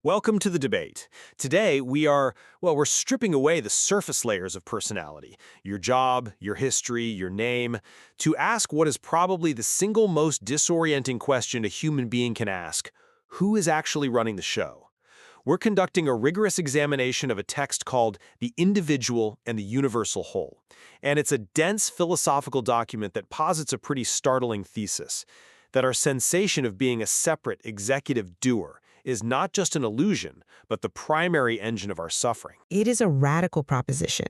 Welcome to the debate. Today, we're stripping away the surface layers of personality, your job, your history, your name, to ask what is probably the single most disorienting question a human being can ask: who is actually running the show? We're conducting a rigorous examination of a text called The Individual and the Universal Whole. And it's a dense philosophical document that posits a pretty startling thesis: that our sensation of being a separate executive doer is not just an illusion, but the primary engine of our suffering. It is a radical proposition.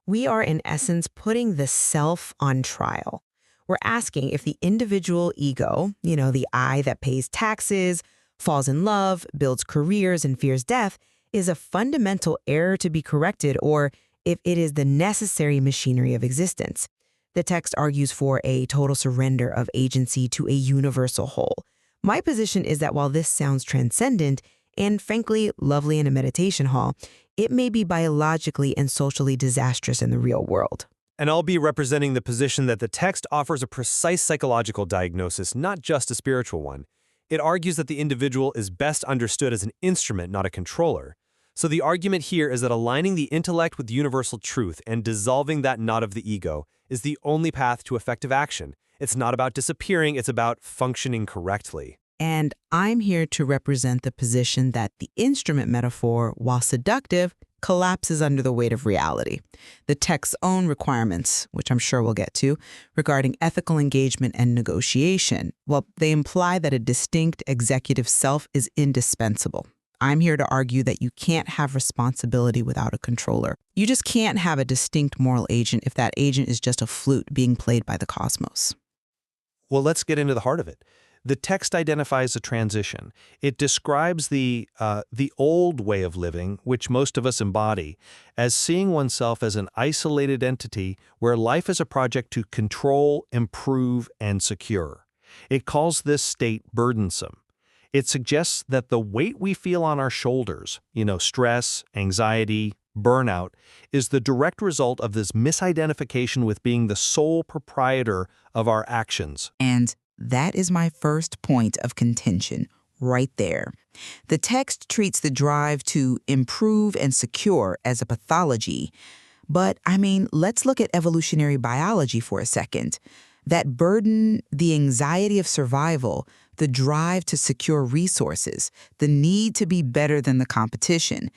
We are, in essence, putting the self on trial. We're asking if the individual ego, the I that pays taxes, falls in love, builds careers, and fears death, is a fundamental error to be corrected, or if it is the necessary machinery of existence. The text argues for a total surrender of agency to a universal whole. My position is that while this sounds transcendent and, frankly, lovely in a meditation hall, it may be biologically and socially disastrous in the real world. And I'll be representing the position that the text offers a precise psychological diagnosis, not just a spiritual one. It argues that the individual is best understood as an instrument, not a controller. So the argument here is that aligning the intellect with universal truth and dissolving that knot of the ego is the only path to effective action. It's not about disappearing, it's about functioning correctly. And I'm here to represent the position that the instrument metaphor, while seductive, collapses under the weight of reality. The text's own requirements, which I'm sure we'll get to, regarding ethical engagement and negotiation, well, they imply that a distinct executive self is indispensable. I'm here to argue that you can't have responsibility without a controller. You just can't have a distinct moral agent if that agent is just a flute being played by the cosmos. Well, let's get into the heart of it. The text identifies a transition. It describes the old way of living, which most of us embody, as seeing oneself as an isolated entity where life is a project to control, improve, and secure. It calls this state burdensome. It suggests that the weight we feel on our shoulders, stress, anxiety, burnout, is the direct result of this misidentification with being the sole proprietor of our actions. And that is my first point of contention, right there. The text treats the drive to improve and secure as a pathology. But, let's look at evolutionary biology for a second. That burden, the anxiety of survival, the drive to secure resources, the need to be better than the competition,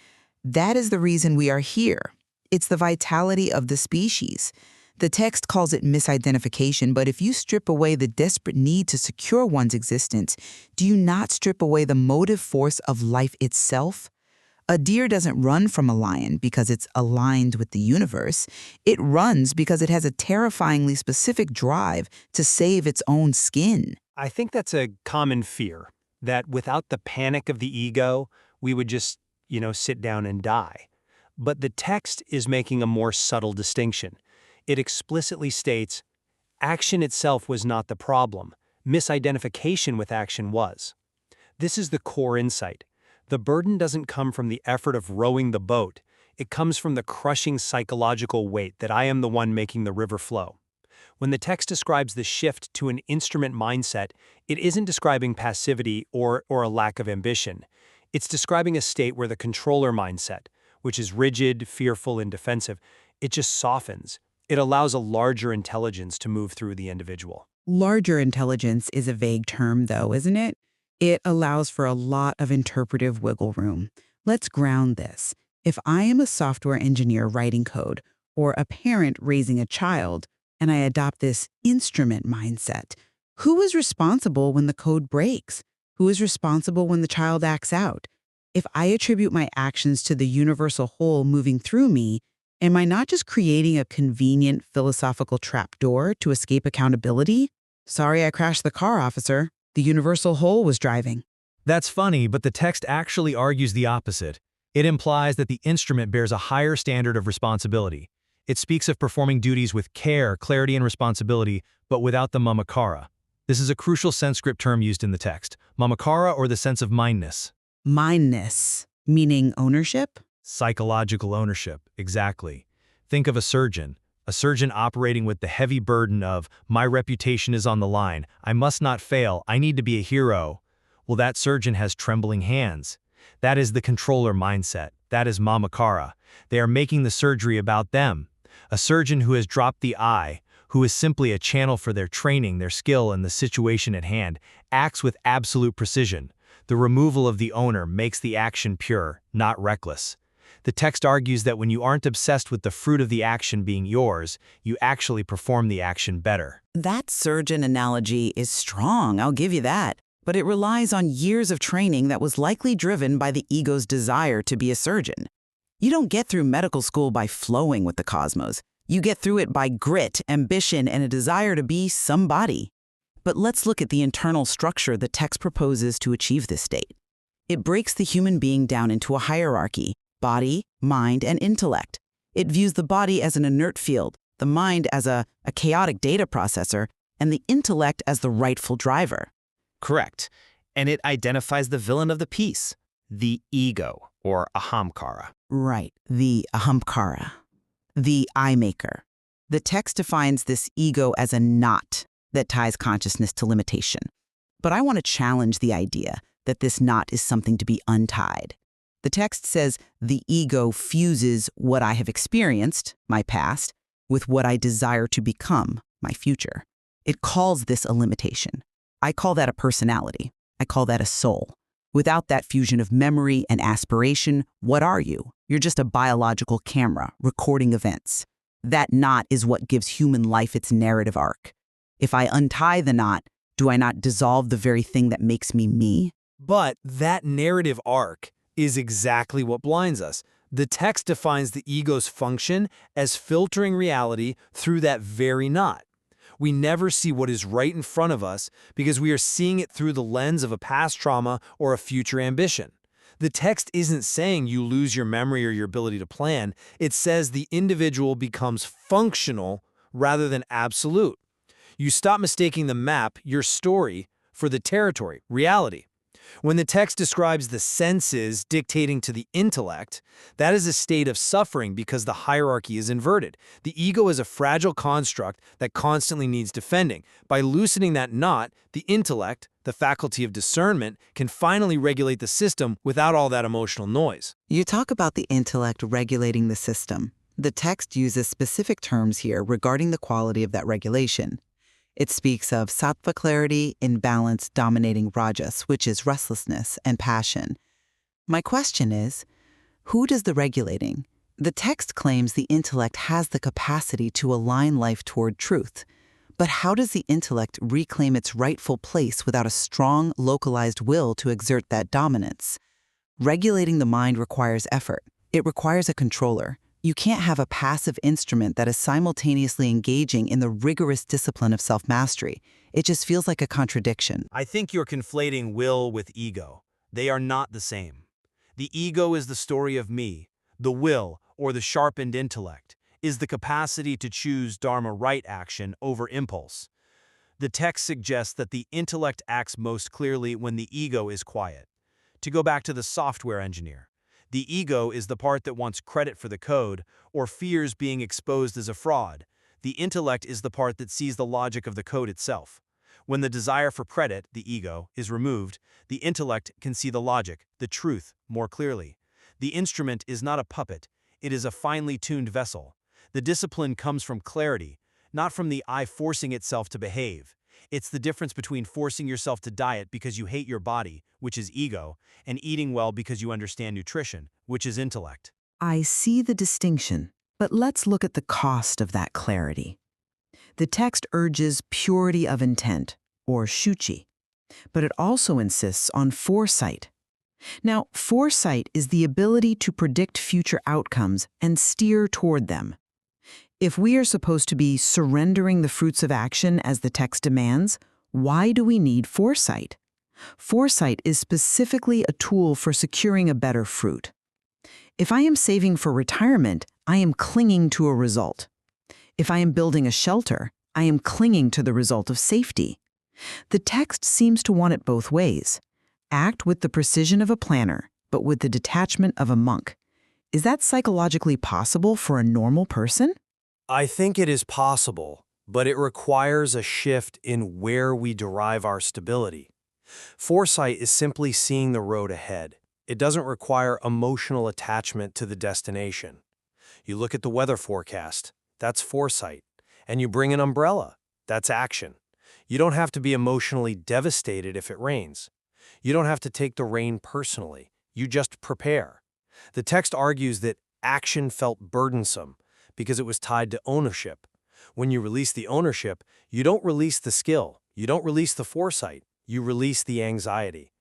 that is the reason we are here. It's the vitality of the species. The text calls it misidentification, but if you strip away the desperate need to secure one's existence, do you not strip away the motive force of life itself? A deer doesn't run from a lion because it's aligned with the universe. It runs because it has a terrifyingly specific drive to save its own skin. I think that's a common fear, that without the panic of the ego, we would just, sit down and die. But the text is making a more subtle distinction. It explicitly states, action itself was not the problem. Misidentification with action was. This is the core insight. The burden doesn't come from the effort of rowing the boat. It comes from the crushing psychological weight that I am the one making the river flow. When the text describes the shift to an instrument mindset, it isn't describing passivity or a lack of ambition. It's describing a state where the controller mindset, which is rigid, fearful, and defensive, it just softens. It allows a larger intelligence to move through the individual. Larger intelligence is a vague term, though, isn't it? It allows for a lot of interpretive wiggle room. Let's ground this. If I am a software engineer writing code, or a parent raising a child, and I adopt this instrument mindset, who is responsible when the code breaks? Who is responsible when the child acts out? If I attribute my actions to the universal whole moving through me, am I not just creating a convenient philosophical trapdoor to escape accountability? Sorry I crashed the car, officer. The universal whole was driving. That's funny, but the text actually argues the opposite. It implies that the instrument bears a higher standard of responsibility. It speaks of performing duties with care, clarity, and responsibility, but without the mamakara. This is a crucial Sanskrit term used in the text, mamakara, or the sense of mindness. Mindness, meaning ownership? Psychological ownership, exactly. Think of a surgeon operating with the heavy burden of, my reputation is on the line, I must not fail, I need to be a hero. Well, that surgeon has trembling hands. That is the controller mindset. That is Mamakara. They are making the surgery about them. A surgeon who has dropped the I, who is simply a channel for their training, their skill, and the situation at hand, acts with absolute precision. The removal of the owner makes the action pure, not reckless. The text argues that when you aren't obsessed with the fruit of the action being yours, you actually perform the action better. That surgeon analogy is strong, I'll give you that. But it relies on years of training that was likely driven by the ego's desire to be a surgeon. You don't get through medical school by flowing with the cosmos. You get through it by grit, ambition, and a desire to be somebody. But let's look at the internal structure the text proposes to achieve this state. It breaks the human being down into a hierarchy: body, mind, and intellect. It views the body as an inert field, the mind as a chaotic data processor, and the intellect as the rightful driver. Correct. And it identifies the villain of the piece, the ego, or ahamkara. Right, the ahamkara, the I-maker. The text defines this ego as a knot that ties consciousness to limitation. But I want to challenge the idea that this knot is something to be untied. The text says the ego fuses what I have experienced, my past, with what I desire to become, my future. It calls this a limitation. I call that a personality. I call that a soul. Without that fusion of memory and aspiration, what are you? You're just a biological camera recording events. That knot is what gives human life its narrative arc. If I untie the knot, do I not dissolve the very thing that makes me me? But that narrative arc is exactly what blinds us. The text defines the ego's function as filtering reality through that very knot. We never see what is right in front of us because we are seeing it through the lens of a past trauma or a future ambition. The text isn't saying you lose your memory or your ability to plan. It says the individual becomes functional rather than absolute. You stop mistaking the map, your story, for the territory, reality. When the text describes the senses dictating to the intellect, that is a state of suffering because the hierarchy is inverted. The ego is a fragile construct that constantly needs defending. By loosening that knot, the intellect, the faculty of discernment, can finally regulate the system without all that emotional noise. You talk about the intellect regulating the system. The text uses specific terms here regarding the quality of that regulation. It speaks of sattva clarity in balance dominating rajas, which is restlessness and passion. My question is, who does the regulating? The text claims the intellect has the capacity to align life toward truth. But how does the intellect reclaim its rightful place without a strong, localized will to exert that dominance? Regulating the mind requires effort. It requires a controller. You can't have a passive instrument that is simultaneously engaging in the rigorous discipline of self-mastery. It just feels like a contradiction. I think you're conflating will with ego. They are not the same. The ego is the story of me. The will, or the sharpened intellect, is the capacity to choose dharma-right action over impulse. The text suggests that the intellect acts most clearly when the ego is quiet. To go back to the software engineer, the ego is the part that wants credit for the code or fears being exposed as a fraud. The intellect is the part that sees the logic of the code itself. When the desire for credit, the ego, is removed, the intellect can see the logic, the truth, more clearly. The instrument is not a puppet, it is a finely tuned vessel. The discipline comes from clarity, not from the I forcing itself to behave. It's the difference between forcing yourself to diet because you hate your body, which is ego, and eating well because you understand nutrition, which is intellect. I see the distinction, but let's look at the cost of that clarity. The text urges purity of intent, or shuchi, but it also insists on foresight. Now, foresight is the ability to predict future outcomes and steer toward them. If we are supposed to be surrendering the fruits of action as the text demands, why do we need foresight? Foresight is specifically a tool for securing a better fruit. If I am saving for retirement, I am clinging to a result. If I am building a shelter, I am clinging to the result of safety. The text seems to want it both ways. Act with the precision of a planner, but with the detachment of a monk. Is that psychologically possible for a normal person? I think it is possible, but it requires a shift in where we derive our stability. Foresight is simply seeing the road ahead. It doesn't require emotional attachment to the destination. You look at the weather forecast, that's foresight. And you bring an umbrella, that's action. You don't have to be emotionally devastated if it rains. You don't have to take the rain personally. You just prepare. The text argues that action felt burdensome because it was tied to ownership. When you release the ownership, you don't release the skill. You don't release the foresight. You release the anxiety.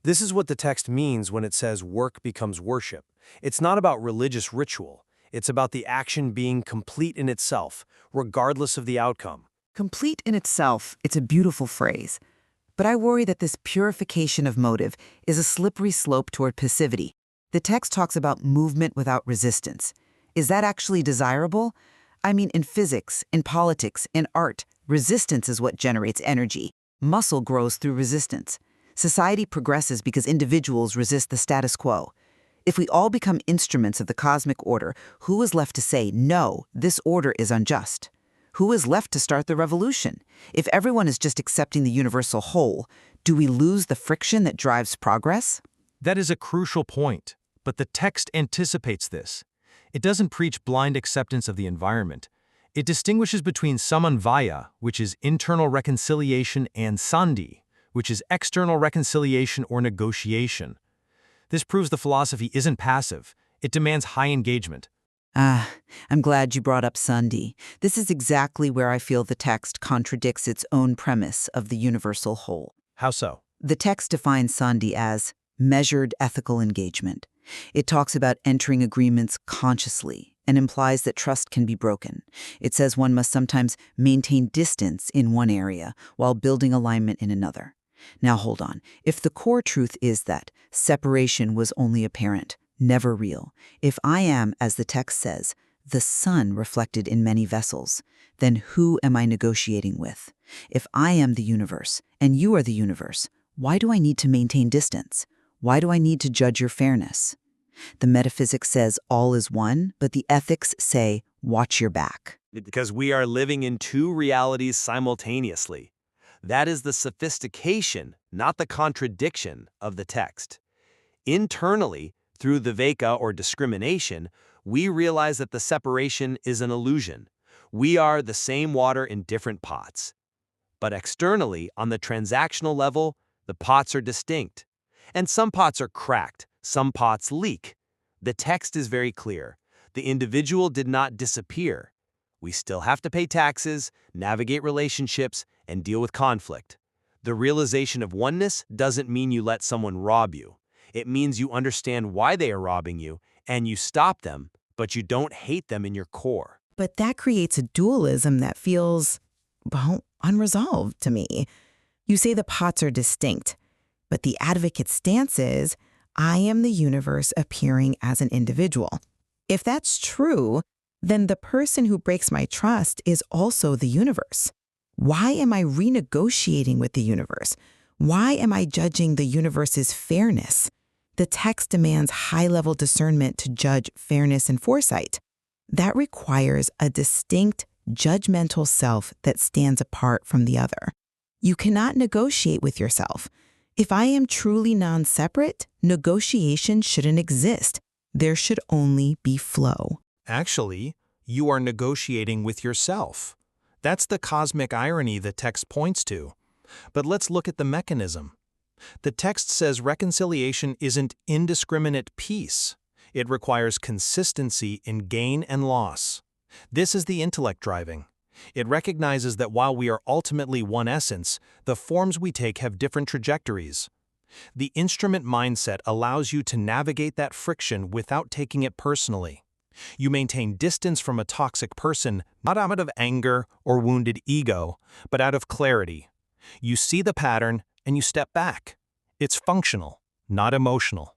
This is what the text means when it says work becomes worship. It's not about religious ritual. It's about the action being complete in itself, regardless of the outcome. Complete in itself, it's a beautiful phrase. But I worry that this purification of motive is a slippery slope toward passivity. The text talks about movement without resistance. Is that actually desirable? I mean, in physics, in politics, in art, resistance is what generates energy. Muscle grows through resistance. Society progresses because individuals resist the status quo. If we all become instruments of the cosmic order, who is left to say, no, this order is unjust? Who is left to start the revolution? If everyone is just accepting the universal whole, do we lose the friction that drives progress? That is a crucial point, but the text anticipates this. It doesn't preach blind acceptance of the environment. It distinguishes between samanvaya, which is internal reconciliation, and sandhi, which is external reconciliation or negotiation. This proves the philosophy isn't passive. It demands high engagement. I'm glad you brought up sandhi. This is exactly where I feel the text contradicts its own premise of the universal whole. How so? The text defines sandhi as measured ethical engagement. It talks about entering agreements consciously and implies that trust can be broken. It says one must sometimes maintain distance in one area while building alignment in another. Now hold on. If the core truth is that separation was only apparent, never real, if I am, as the text says, the sun reflected in many vessels, then who am I negotiating with? If I am the universe and you are the universe, why do I need to maintain distance? Why do I need to judge your fairness? The metaphysics says all is one, but the ethics say watch your back. Because we are living in two realities simultaneously. That is the sophistication, not the contradiction, of the text. Internally, through the viveka or discrimination, we realize that the separation is an illusion. We are the same water in different pots. But externally, on the transactional level, the pots are distinct. And some pots are cracked, some pots leak. The text is very clear. The individual did not disappear. We still have to pay taxes, navigate relationships, and deal with conflict. The realization of oneness doesn't mean you let someone rob you. It means you understand why they are robbing you, and you stop them, but you don't hate them in your core. But that creates a dualism that feels, well, unresolved to me. You say the pots are distinct, but the advocate's stance is, I am the universe appearing as an individual. If that's true, then the person who breaks my trust is also the universe. Why am I renegotiating with the universe? Why am I judging the universe's fairness? The text demands high-level discernment to judge fairness and foresight. That requires a distinct, judgmental self that stands apart from the other. You cannot negotiate with yourself. If I am truly non-separate, negotiation shouldn't exist. There should only be flow. Actually, you are negotiating with yourself. That's the cosmic irony the text points to. But let's look at the mechanism. The text says reconciliation isn't indiscriminate peace. It requires consistency in gain and loss. This is the intellect driving. It recognizes that while we are ultimately one essence, the forms we take have different trajectories. The instrument mindset allows you to navigate that friction without taking it personally. You maintain distance from a toxic person, not out of anger or wounded ego, but out of clarity. You see the pattern and you step back. It's functional, not emotional.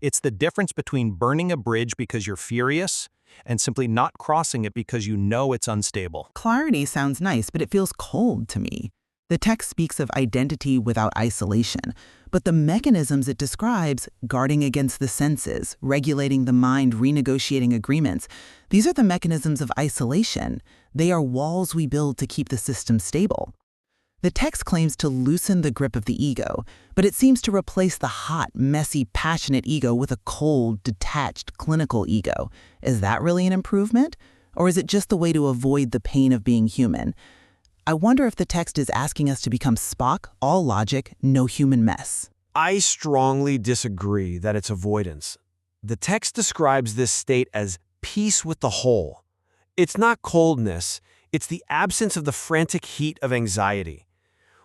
It's the difference between burning a bridge because you're furious and simply not crossing it because you know it's unstable. Clarity sounds nice, but it feels cold to me. The text speaks of identity without isolation, but the mechanisms it describes, guarding against the senses, regulating the mind, renegotiating agreements, these are the mechanisms of isolation. They are walls we build to keep the system stable. The text claims to loosen the grip of the ego, but it seems to replace the hot, messy, passionate ego with a cold, detached, clinical ego. Is that really an improvement? Or is it just the way to avoid the pain of being human? I wonder if the text is asking us to become Spock, all logic, no human mess. I strongly disagree that it's avoidance. The text describes this state as peace with the whole. It's not coldness, it's the absence of the frantic heat of anxiety.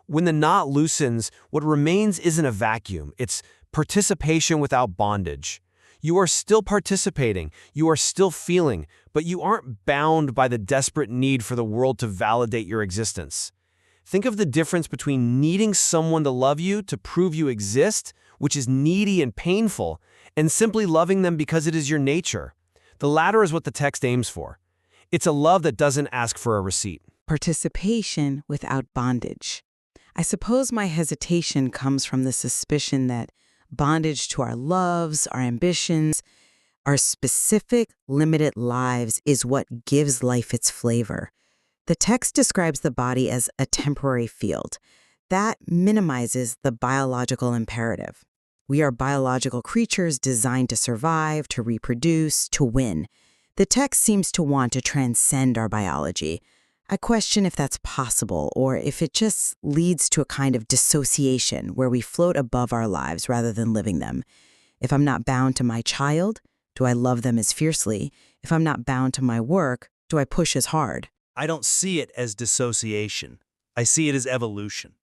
When the knot loosens, what remains isn't a vacuum, it's participation without bondage. You are still participating, you are still feeling, but you aren't bound by the desperate need for the world to validate your existence. Think of the difference between needing someone to love you to prove you exist, which is needy and painful, and simply loving them because it is your nature. The latter is what the text aims for. It's a love that doesn't ask for a receipt. Participation without bondage. I suppose my hesitation comes from the suspicion that bondage to our loves, our ambitions, our specific, limited lives is what gives life its flavor. The text describes the body as a temporary field. That minimizes the biological imperative. We are biological creatures designed to survive, to reproduce, to win. The text seems to want to transcend our biology. I question if that's possible, or if it just leads to a kind of dissociation where we float above our lives rather than living them. If I'm not bound to my child, do I love them as fiercely? If I'm not bound to my work, do I push as hard? I don't see it as dissociation. I see it as evolution.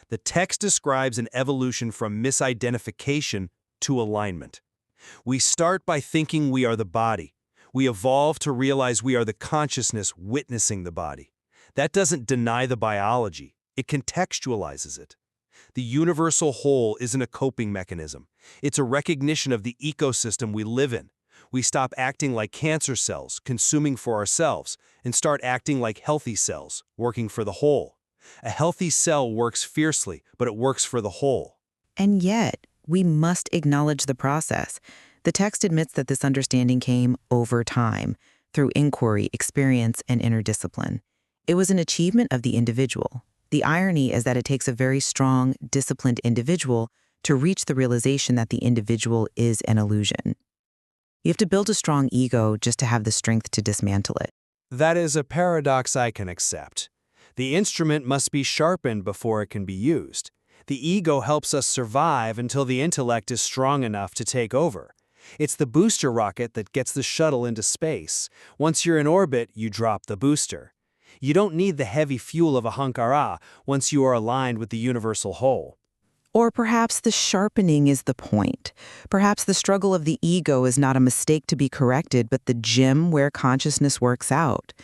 The text describes an evolution from misidentification to alignment. We start by thinking we are the body. We evolve to realize we are the consciousness witnessing the body. That doesn't deny the biology, it contextualizes it. The universal whole isn't a coping mechanism. It's a recognition of the ecosystem we live in. We stop acting like cancer cells, consuming for ourselves, and start acting like healthy cells, working for the whole. A healthy cell works fiercely, but it works for the whole. And yet, we must acknowledge the process. The text admits that this understanding came over time, through inquiry, experience, and inner discipline. It was an achievement of the individual. The irony is that it takes a very strong, disciplined individual to reach the realization that the individual is an illusion. You have to build a strong ego just to have the strength to dismantle it. That is a paradox I can accept. The instrument must be sharpened before it can be used. The ego helps us survive until the intellect is strong enough to take over. It's the booster rocket that gets the shuttle into space. Once you're in orbit, you drop the booster. You don't need the heavy fuel of ahankara once you are aligned with the universal whole. Or perhaps the sharpening is the point. Perhaps the struggle of the ego is not a mistake to be corrected, but the gym where consciousness works out.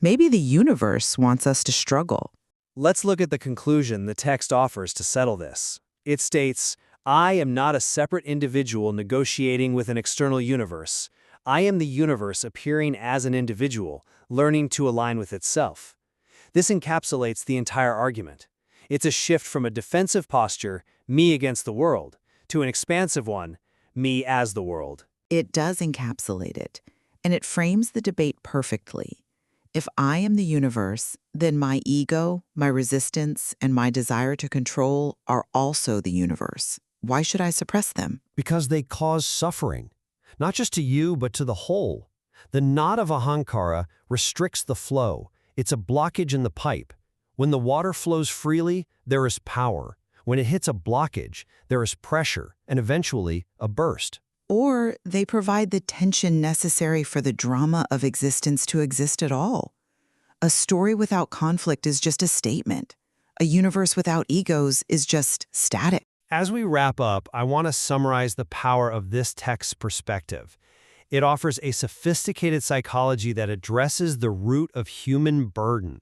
Maybe the universe wants us to struggle. Let's look at the conclusion the text offers to settle this. It states, I am not a separate individual negotiating with an external universe. I am the universe appearing as an individual, learning to align with itself. This encapsulates the entire argument. It's a shift from a defensive posture, me against the world, to an expansive one, me as the world. It does encapsulate it, and it frames the debate perfectly. If I am the universe, then my ego, my resistance, and my desire to control are also the universe. Why should I suppress them? Because they cause suffering, not just to you, but to the whole. The knot of ahankara restricts the flow. It's a blockage in the pipe. When the water flows freely, there is power. When it hits a blockage, there is pressure, and eventually, a burst. Or they provide the tension necessary for the drama of existence to exist at all. A story without conflict is just a statement. A universe without egos is just static. As we wrap up, I want to summarize the power of this text's perspective. It offers a sophisticated psychology that addresses the root of human burden.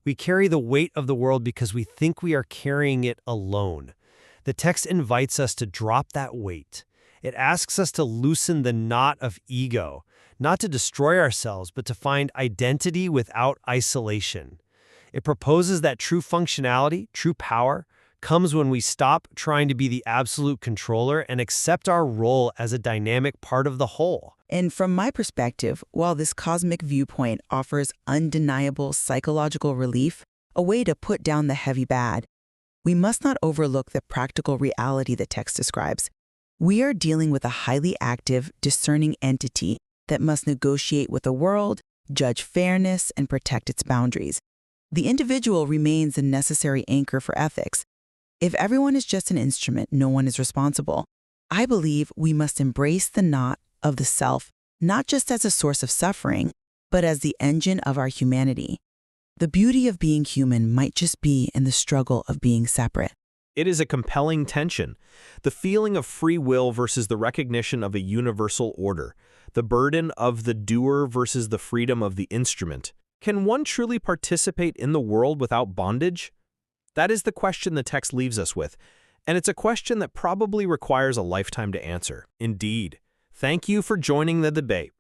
We carry the weight of the world because we think we are carrying it alone. The text invites us to drop that weight. It asks us to loosen the knot of ego, not to destroy ourselves, but to find identity without isolation. It proposes that true functionality, true power, comes when we stop trying to be the absolute controller and accept our role as a dynamic part of the whole. And from my perspective, while this cosmic viewpoint offers undeniable psychological relief, a way to put down the heavy bad. We must not overlook the practical reality the text describes. We are dealing with a highly active, discerning entity that must negotiate with the world, judge fairness, and protect its boundaries. The individual remains the necessary anchor for ethics. If everyone is just an instrument, no one is responsible. I believe we must embrace the knot of the self, not just as a source of suffering, but as the engine of our humanity. The beauty of being human might just be in the struggle of being separate. It is a compelling tension. The feeling of free will versus the recognition of a universal order. The burden of the doer versus the freedom of the instrument. Can one truly participate in the world without bondage? That is the question the text leaves us with, and it's a question that probably requires a lifetime to answer. Indeed. Thank you for joining the debate.